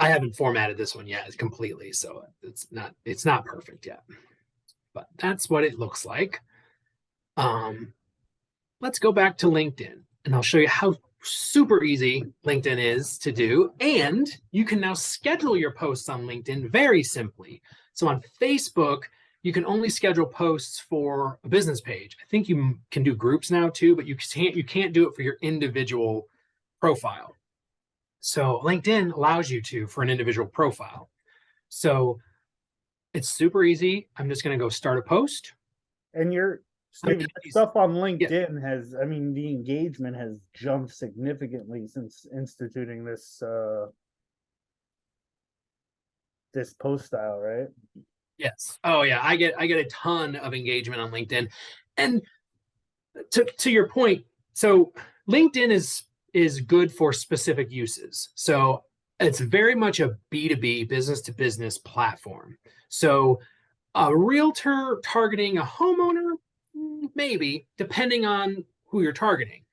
Speaker 1: I haven't formatted this one yet completely, so it's not perfect yet, but that's what it looks like. Let's go back to LinkedIn and I'll show you how super easy LinkedIn is to do. And you can now schedule your posts on LinkedIn very simply. So on Facebook, you can only schedule posts for a business page. I think you can do groups now too, but you can't do it for your individual profile. So LinkedIn allows you to for an individual profile. So it's super easy. I'm just going to go start a post.
Speaker 2: And Steve, stuff on LinkedIn has, I mean, the engagement has jumped significantly since instituting this this post style, right?
Speaker 1: Yes. Oh yeah, I get a ton of engagement on LinkedIn. And to your point, so LinkedIn is good for specific uses. So it's very much a B2B, business to business platform. So a realtor targeting a homeowner, maybe, depending on who you're targeting.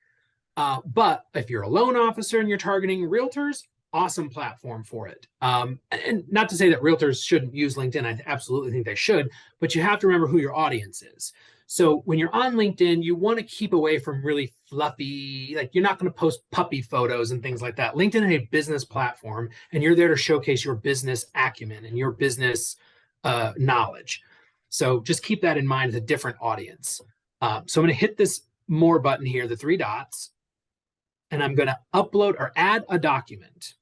Speaker 1: But if you're a loan officer and you're targeting realtors, awesome platform for it. And not to say that realtors shouldn't use LinkedIn. I absolutely think they should, but you have to remember who your audience is. So when you're on LinkedIn, you want to keep away from really fluffy, like you're not going to post puppy photos and things like that. LinkedIn is a business platform, and you're there to showcase your business acumen and your business knowledge. So just keep that in mind as a different audience. So I'm going to hit this more button here, the three dots, and I'm going to upload or add a document.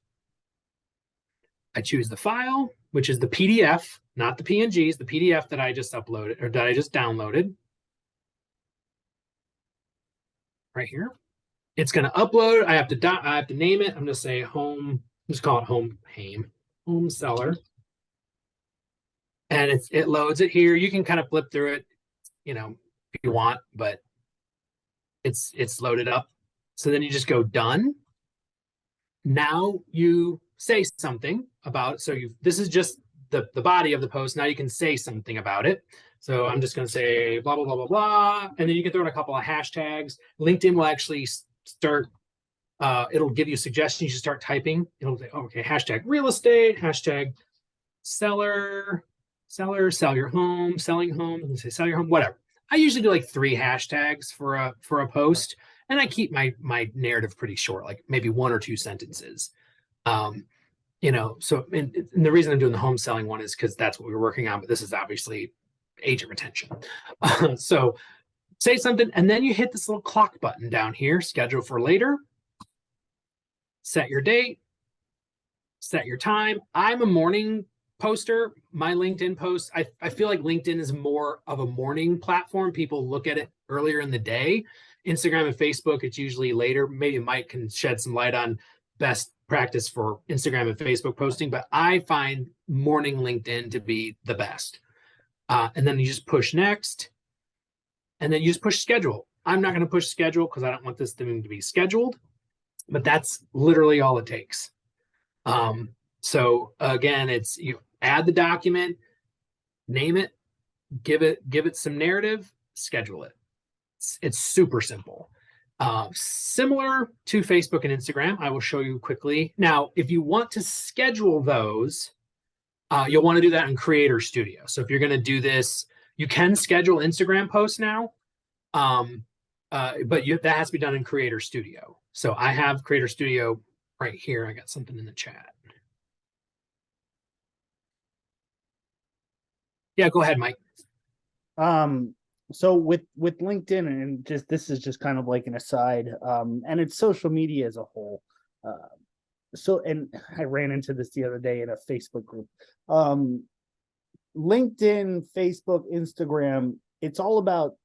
Speaker 1: I choose the file, which is the PDF, not the PNGs, the PDF that I just uploaded or that I just downloaded. Right here. It's going to upload. I have to name it. I'm going to say home. Just call it home seller. And it loads it here. You can kind of flip through it, if you want, but it's loaded up. So then you just go done. Now you say something about it. So this is just the body of the post. Now you can say something about it. So I'm just going to say blah, blah, blah, blah, blah. And then you can throw in a couple of hashtags. LinkedIn will actually start, it'll give you suggestions. You should start typing. It'll say, okay, hashtag real estate, hashtag seller, sell your home, selling home. And say sell your home, whatever. I usually do like 3 hashtags for a post, and I keep my narrative pretty short, like maybe 1 or 2 sentences. So and the reason I'm doing the home selling one is because that's what we were working on, but this is obviously agent retention. So say something, and then you hit this little clock button down here, schedule for later, set your date, set your time. I'm a morning poster. My LinkedIn posts, I feel like LinkedIn is more of a morning platform. People look at it earlier in the day. Instagram and Facebook, it's usually later. Maybe Mike can shed some light on best practice for Instagram and Facebook posting, but I find morning LinkedIn to be the best. And then you just push next, and then you just push schedule. I'm not going to push schedule because I don't want this thing to be scheduled, but that's literally all it takes. So again, you add the document, name it, give it some narrative, schedule it. It's super simple. Similar to Facebook and Instagram, I will show you quickly. Now, if you want to schedule those, you'll want to do that in Creator Studio. So if you're going to do this, you can schedule Instagram posts now, but that has to be done in Creator Studio. So I have Creator Studio right here. I got something in the chat. Yeah, go ahead, Mike.
Speaker 2: So with LinkedIn, and just this is just kind of like an aside, and it's social media as a whole. So, and I ran into this the other day in a Facebook group. LinkedIn, Facebook, Instagram, it's all about,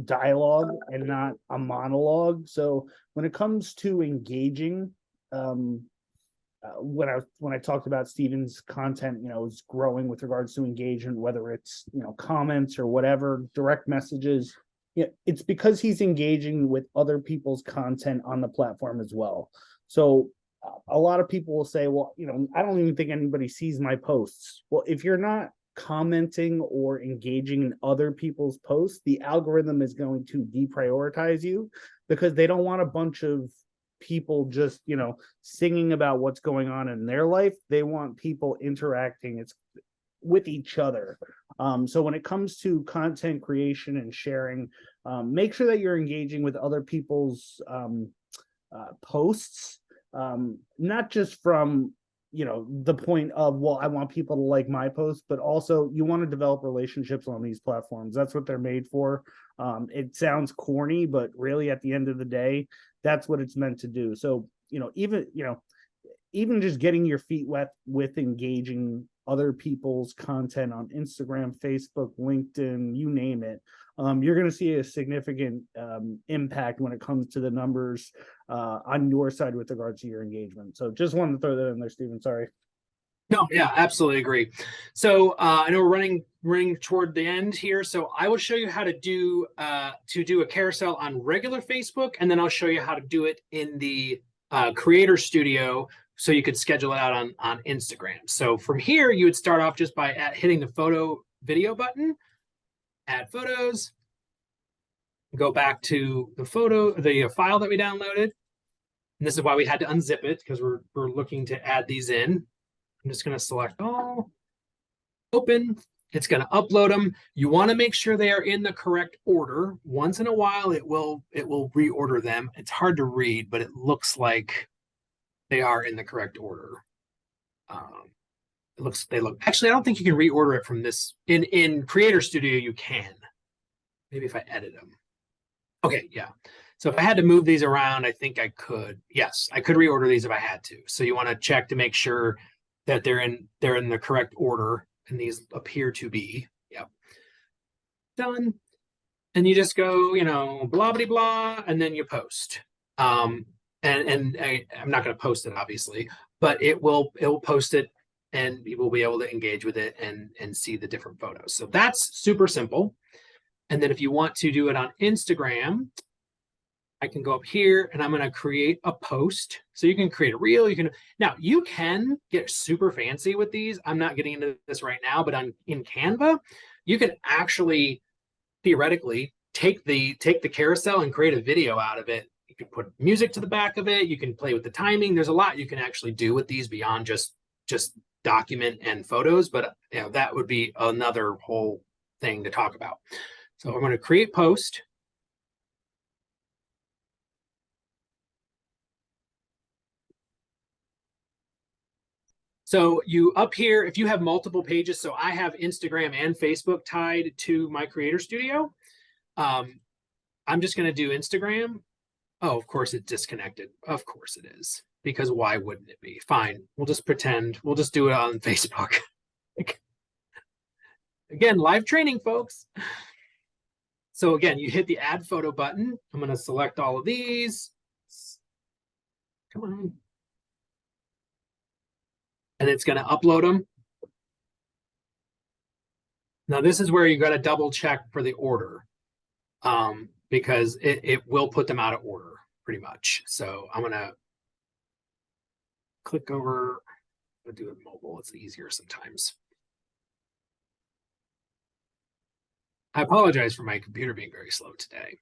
Speaker 2: dialogue and not a monologue. So when it comes to engaging, when I talked about Steven's content, is growing with regards to engagement, whether it's comments or whatever, direct messages. Yeah, it's because he's engaging with other people's content on the platform as well. So a lot of people will say, well, I don't even think anybody sees my posts. Well, if you're not commenting or engaging in other people's posts, the algorithm is going to deprioritize you because they don't want a bunch of people just singing about what's going on in their life. They want people interacting with each other. So when it comes to content creation and sharing, make sure that you're engaging with other people's posts, not just from the point of, well, I want people to like my post, but also you want to develop relationships on these platforms. That's what they're made for. It sounds corny, but really at the end of the day, that's what it's meant to do. So, even just getting your feet wet with engaging other people's content on Instagram, Facebook, LinkedIn, you name it, you're going to see a significant impact when it comes to the numbers on your side with regards to your engagement. So just wanted to throw that in there, Steven. Sorry.
Speaker 1: No, yeah, absolutely agree. So I know we're running toward the end here. So I will show you how to do a carousel on regular Facebook, and then I'll show you how to do it in the Creator Studio, so you could schedule it out on Instagram. So from here, you would start off just by hitting the photo video button, add photos, go back to the file that we downloaded. And this is why we had to unzip it, because we're looking to add these in. I'm just going to select all, open. It's going to upload them. You want to make sure they are in the correct order. Once in a while, it will reorder them. It's hard to read, but it looks like they are in the correct order. They look. Actually, I don't think you can reorder it from this in Creator Studio. You can. Maybe if I edit them. Okay, yeah. So if I had to move these around, I think I could. Yes, I could reorder these if I had to. So you want to check to make sure that they're in the correct order, and these appear to be. Yep. Done. And you just go, blah blah blah, and then you post. And I'm not going to post it obviously, but it will post it, and you will be able to engage with it and see the different photos. So that's super simple. And then if you want to do it on Instagram, I can go up here and I'm going to create a post. So you can create a reel. You can get super fancy with these. I'm not getting into this right now, but in Canva, you can actually theoretically take the carousel and create a video out of it. You can put music to the back of it. You can play with the timing. There's a lot you can actually do with these beyond just document and photos, but that would be another whole thing to talk about. So I'm going to create post. So you up here, if you have multiple pages, so I have Instagram and Facebook tied to my Creator Studio. I'm just going to do Instagram. Oh, of course it's disconnected. Of course it is, because why wouldn't it be? Fine. We'll just pretend. We'll just do it on Facebook. Again, live training, folks. So again, you hit the add photo button. I'm going to select all of these. Come on. And it's going to upload them. Now, this is where you got to double check for the order, because it will put them out of order pretty much. So I'm going to click over. I'll do it mobile. It's easier sometimes. I apologize for my computer being very slow today.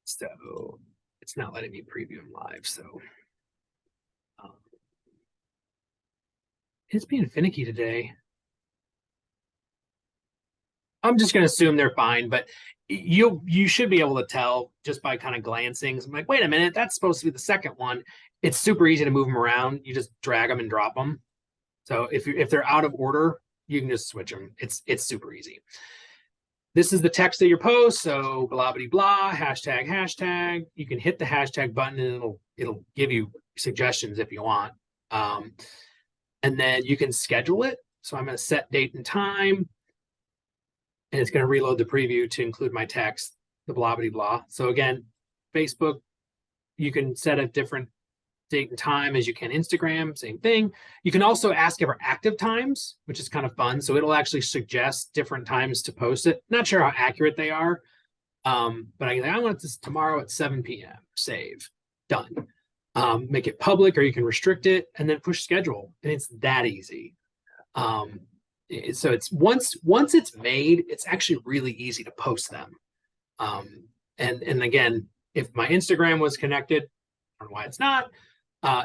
Speaker 1: So it's not letting me preview them live. So um, it's being finicky today. I'm just going to assume they're fine, but you should be able to tell just by kind of glancing. I'm like, wait a minute, that's supposed to be the second one. It's super easy to move them around. You just drag them and drop them. So if they're out of order, you can just switch them. It's super easy. This is the text of your post. So blah blah blah hashtag. You can hit the hashtag button and it'll give you suggestions if you want. And then you can schedule it. So I'm going to set date and time. And it's going to reload the preview to include my text, the blah, blah, blah. So again, Facebook, you can set a different date and time as you can Instagram, same thing. You can also ask it for active times, which is kind of fun. So it'll actually suggest different times to post it. Not sure how accurate they are, but I want this tomorrow at 7 p.m. Save, done. Make it public or you can restrict it and then push schedule. And it's that easy. So it's once it's made, it's actually really easy to post them. And again, if my Instagram was connected, I don't know why it's not,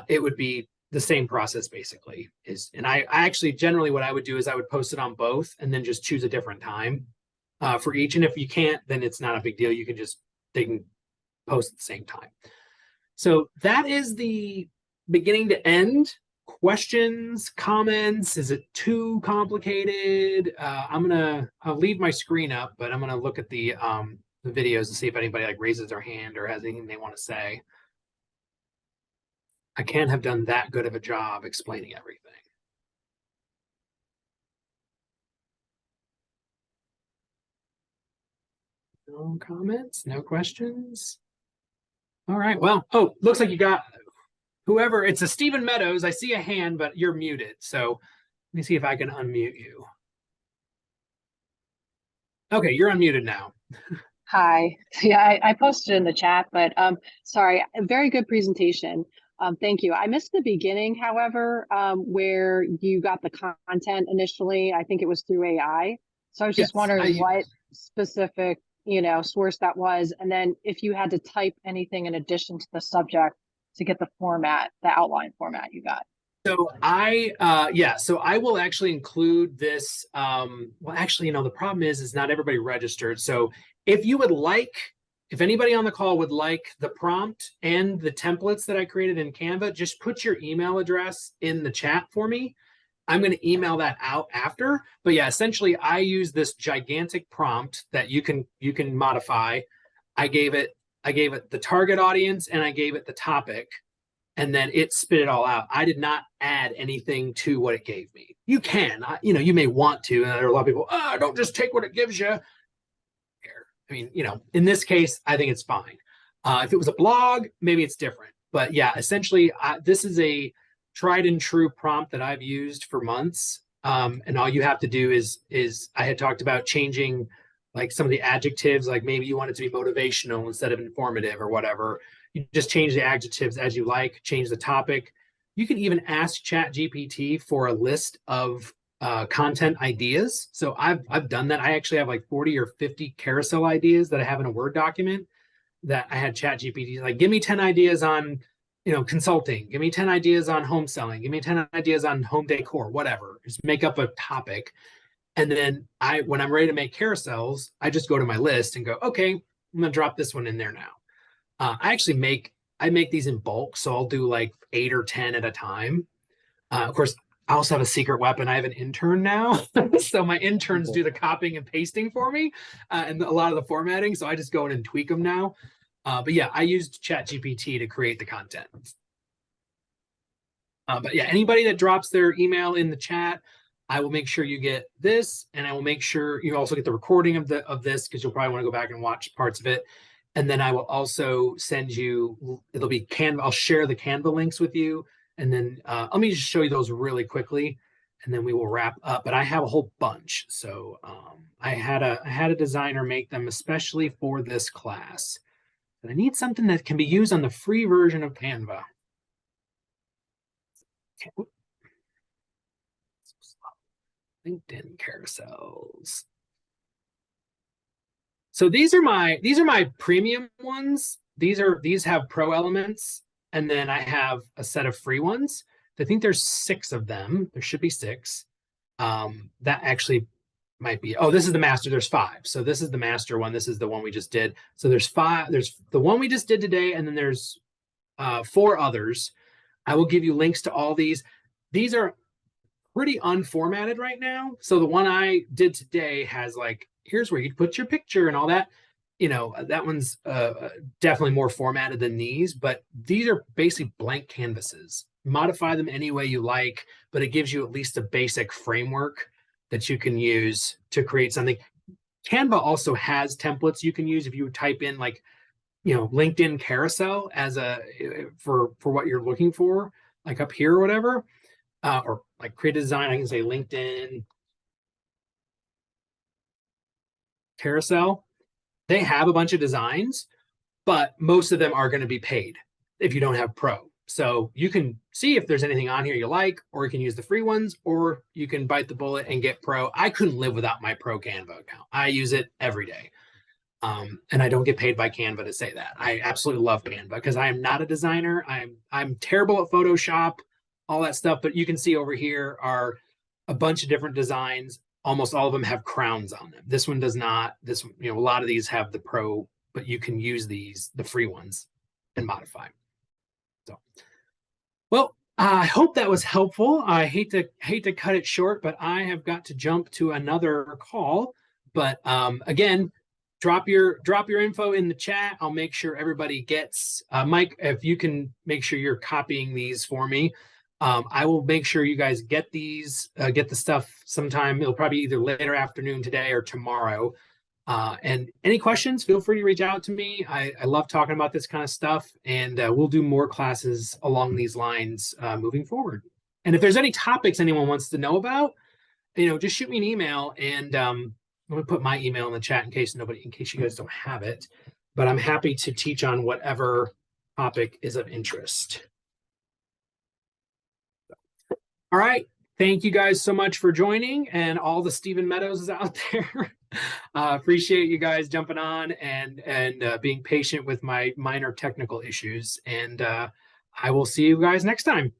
Speaker 1: it would be the same process basically. And I actually generally what I would do is I would post it on both and then just choose a different time for each. And if you can't, then it's not a big deal. They can post at the same time. So that is the beginning to end. Questions, comments? Is it too complicated? I'll leave my screen up, but I'm gonna look at the videos to see if anybody like raises their hand or has anything they want to say. I can't have done that good of a job explaining everything. No comments, no questions. All right, well, looks like you got whoever, it's a Stephen Meadows. I see a hand, but you're muted. So let me see if I can unmute you. Okay, you're unmuted now.
Speaker 3: Hi. Yeah, I posted in the chat, but sorry, a very good presentation. Thank you. I missed the beginning, however, where you got the content initially. I think it was through AI. So I was just wondering what specific, source that was. And then if you had to type anything in addition to the subject to get the format, the outline format you got.
Speaker 1: So so I will actually include this. Well, actually, the problem is not everybody registered. So if anybody on the call would like the prompt and the templates that I created in Canva, just put your email address in the chat for me. I'm going to email that out after. But yeah, essentially I use this gigantic prompt that you can modify. I gave it the target audience and I gave it the topic. And then it spit it all out. I did not add anything to what it gave me. You can, you may want to. And there are a lot of people, don't just take what it gives you. I mean, in this case, I think it's fine. If it was a blog, maybe it's different. But yeah, essentially, this is a tried and true prompt that I've used for months. And all you have to do is I had talked about changing like some of the adjectives, like maybe you want it to be motivational instead of informative or whatever. You just change the adjectives as you like, change the topic. You can even ask ChatGPT for a list of content ideas. So I've done that. I actually have like 40 or 50 carousel ideas that I have in a Word document that I had ChatGPT like, give me 10 ideas on, consulting. Give me 10 ideas on home selling. Give me 10 ideas on home decor, whatever. Just make up a topic. And then when I'm ready to make carousels, I just go to my list and go, okay, I'm gonna drop this one in there now. I make these in bulk, so I'll do like 8 or 10 at a time. Of course, I also have a secret weapon. I have an intern now, so my interns do the copying and pasting for me, and a lot of the formatting. So I just go in and tweak them now. But yeah, I used ChatGPT to create the content. But yeah, anybody that drops their email in the chat, I will make sure you get this, and I will make sure you also get the recording of this because you'll probably want to go back and watch parts of it. And then I will also send you, it'll be Canva. I'll share the Canva links with you. And then let me just show you those really quickly, and then we will wrap up. But I have a whole bunch. So I had a designer make them especially for this class. And I need something that can be used on the free version of Canva. LinkedIn carousels. So these are my premium ones. These have pro elements, and then I have a set of free ones. I think there's 6 of them. There should be 6. That actually might be. Oh, this is the master. There's 5. So this is the master one. This is the one we just did. So there's 5. There's the one we just did today, and then there's 4 others. I will give you links to all these. These are pretty unformatted right now. So the one I did today has like, here's where you put your picture and all that. You know, that one's definitely more formatted than these, but these are basically blank canvases. Modify them any way you like, but it gives you at least a basic framework that you can use to create something. Canva also has templates you can use if you type in like, you know, LinkedIn carousel as a for what you're looking for, like up here or whatever, or like create a design. I can say LinkedIn carousel. They have a bunch of designs, but most of them are going to be paid if you don't have pro. So you can see if there's anything on here you like, or you can use the free ones, or you can bite the bullet and get pro. I couldn't live without my pro Canva account. I use it every day. And I don't get paid by Canva to say that. I absolutely love Canva because I am not a designer. I'm terrible at Photoshop, all that stuff. But you can see over here are a bunch of different designs. Almost all of them have crowns on them. This one does not. This, you know, a lot of these have the pro, but you can use these, the free ones, and modify. So, well, I hope that was helpful. I hate to cut it short, but I have got to jump to another call. But again, drop your info in the chat. I'll make sure everybody gets. Mike, if you can make sure you're copying these for me. I will make sure you guys get these, get the stuff sometime. It'll probably either later afternoon today or tomorrow. And any questions, feel free to reach out to me. I love talking about this kind of stuff, and we'll do more classes along these lines moving forward. And if there's any topics anyone wants to know about, you know, just shoot me an email, and I'm going to put my email in the chat in case you guys don't have it. But I'm happy to teach on whatever topic is of interest. All right. Thank you guys so much for joining, and all the Stephen Meadows out there. Appreciate you guys jumping on and being patient with my minor technical issues. And I will see you guys next time.